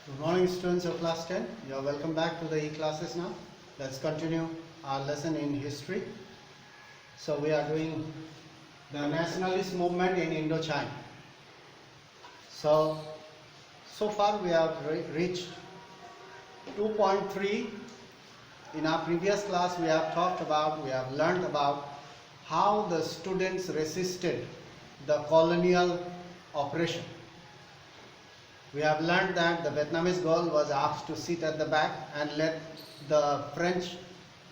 Good morning, students of class 10. You are welcome back to the e-classes now. Let's continue our lesson in history. So we are doing the nationalist movement in Indochina. So far we have reached 2.3. In our previous class we have learned about how the students resisted the colonial oppression. We have learned that the Vietnamese girl was asked to sit at the back and let the French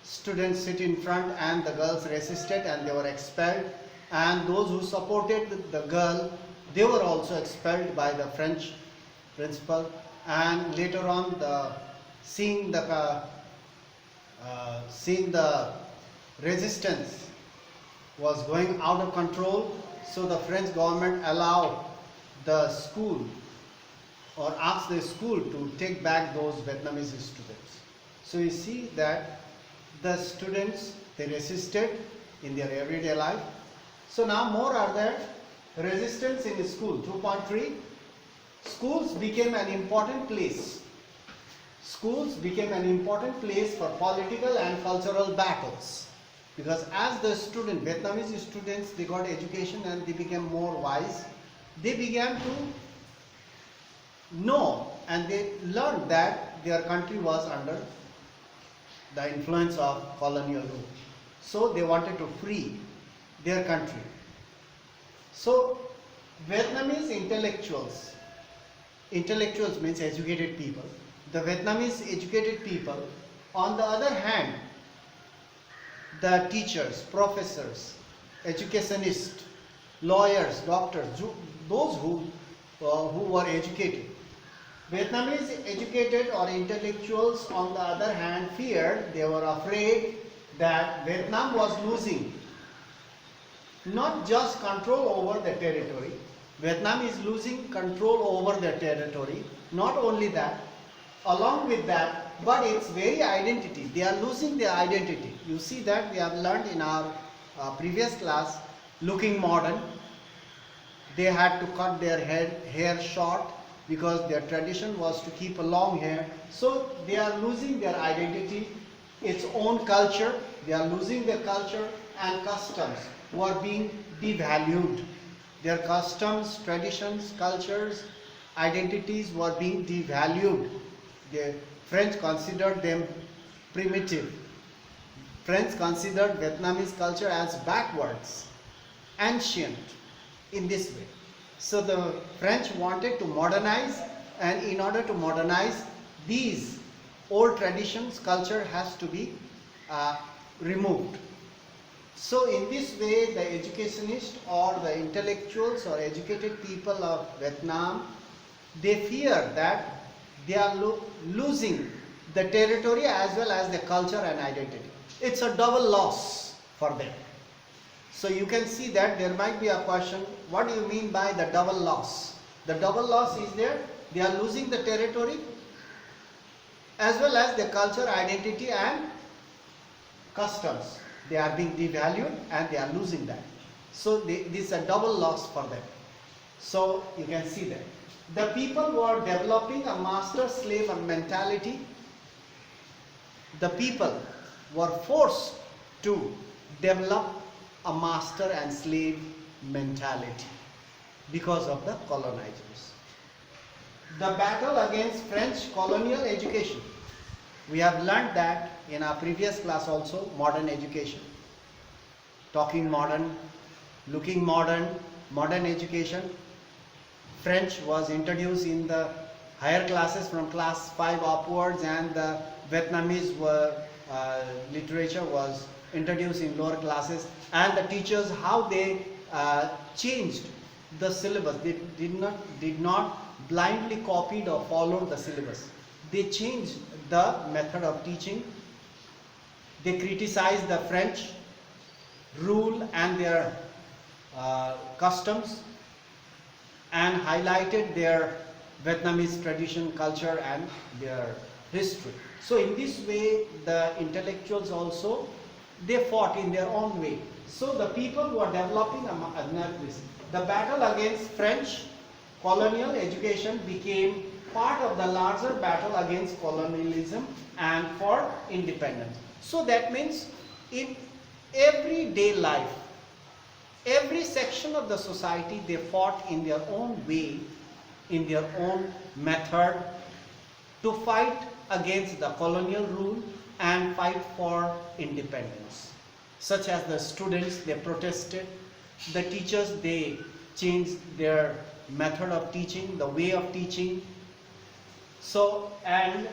students sit in front, and the girls resisted and they were expelled, and those who supported the girl, they were also expelled by the French principal. And later on, seeing the resistance was going out of control, so the French government allowed the school or ask the school to take back those Vietnamese students. So you see that the students, they resisted in their everyday life. So now more are there resistance in the school. 2.3, schools became an important place. Schools became an important place for political and cultural battles, because as the Vietnamese students, they got education and they became more wise. They began to know and they learned that their country was under the influence of colonial rule. So they wanted to free their country. So Vietnamese intellectuals means educated people. The Vietnamese educated people, on the other hand, the teachers, professors, educationists, lawyers, doctors, those who were educated. Vietnamese educated or intellectuals, on the other hand, feared, they were afraid that Vietnam was losing not just control over the territory. Vietnam is losing control over their territory. Not only that, along with that, but its very identity. They are losing their identity. You see that we have learned in our previous class, looking modern. They had to cut their hair short because their tradition was to keep a long hair. So they are losing their identity, its own culture. They are losing their culture, and customs were being devalued. Their customs, traditions, cultures, identities were being devalued. The French considered them primitive. French considered Vietnamese culture as backwards, ancient, in this way. So the French wanted to modernize, and in order to modernize, these old traditions, culture has to be removed. So in this way, the educationists or the intellectuals or educated people of Vietnam, they fear that they are losing the territory as well as the culture and identity. It's a double loss for them. So you can see that there might be a question, what do you mean by the double loss? The double loss is there, they are losing the territory as well as the culture, identity and customs. They are being devalued and they are losing that. So this is a double loss for them. So you can see that. The people were developing a master-slave mentality. The people were forced to develop a master and slave mentality because of the colonizers. The battle against French colonial education. We have learned that in our previous class also, modern education. Talking modern, looking modern, modern education. French was introduced in the higher classes from class 5 upwards, and the Vietnamese literature was introduced in lower classes, and the teachers, how they changed the syllabus. They did not blindly copied or followed the syllabus. They changed the method of teaching. They criticized the French rule and their customs, and highlighted their Vietnamese tradition, culture and their history. So in this way, the intellectuals also, they fought in their own way. So the people were developing the battle against French colonial education became part of the larger battle against colonialism and for independence. So that means in everyday life, every section of the society, they fought in their own way, in their own method, to fight against the colonial rule and fight for independence. Such as the students, they protested, the teachers, they changed their method of teaching, the way of teaching. So, and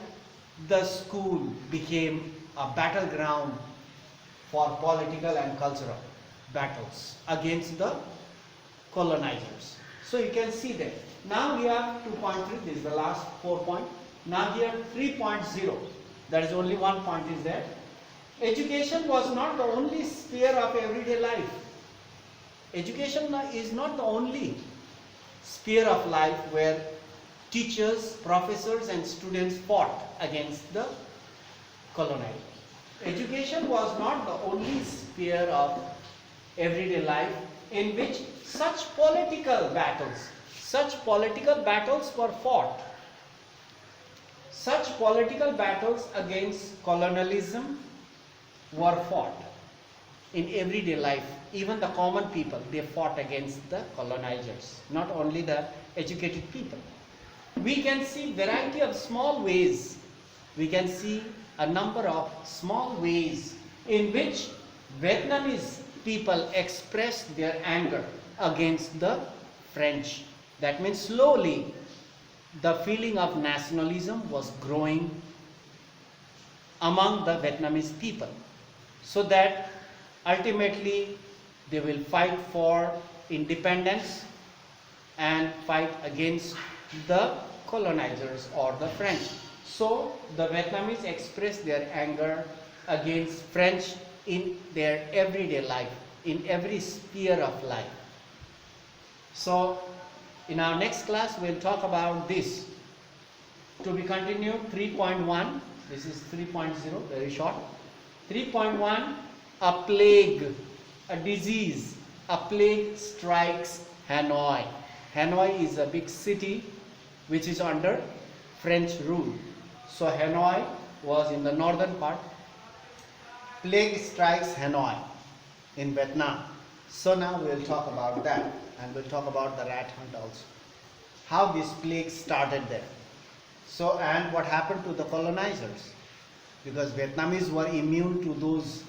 the school became a battleground for political and cultural battles against the colonizers. So you can see that. Now we have 2.3, this is the last 4 point. Now here 3.0, there is only one point is there. Education was not the only sphere of everyday life. Education is not the only sphere of life where teachers, professors and students fought against the colonizers. Education was not the only sphere of everyday life in which such political battles were fought. Such political battles against colonialism were fought in everyday life. Even the common people, they fought against the colonizers, not only the educated people. We can see variety of small ways. We can see a number of small ways in which Vietnamese people expressed their anger against the French. That means slowly the feeling of nationalism was growing among the Vietnamese people, so that ultimately they will fight for independence and fight against the colonizers or the French. So the Vietnamese expressed their anger against French in their everyday life, in every sphere of life. So in our next class we'll talk about this. To be continued, 3.1, this is 3.0, very short. 3.1, a plague, a disease, a plague strikes Hanoi. Hanoi is a big city which is under French rule. So Hanoi was in the northern part. Plague strikes Hanoi in Vietnam. So now we'll talk about that, and we'll talk about the rat hunt also. How this plague started there. So, and what happened to the colonizers? Because Vietnamese were immune to those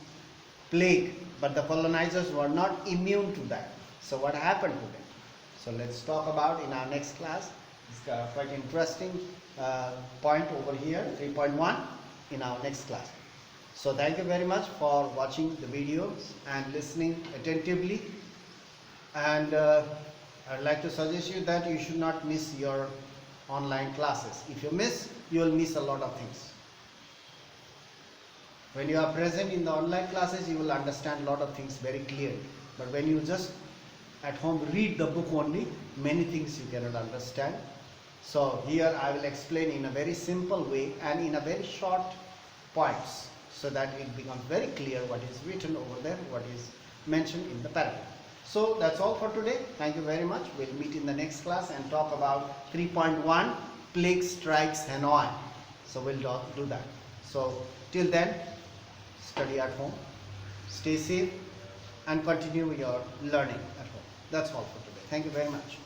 plague, but the colonizers were not immune to that. So what happened to them? So let's talk about in our next class. It's quite interesting point over here, 3.1, in our next class. So thank you very much for watching the videos and listening attentively. And I'd like to suggest you that you should not miss your online classes. If you miss, you will miss a lot of things. When you are present in the online classes, you will understand a lot of things very clearly. But when you just at home read the book only, many things you cannot understand. So here I will explain in a very simple way and in a very short points, so that it becomes very clear what is written over there, what is mentioned in the paragraph. So that's all for today. Thank you very much. We'll meet in the next class and talk about 3.1, plague strikes Hanoi. So we'll do that. So till then, study at home, stay safe and continue your learning at home. That's all for today. Thank you very much.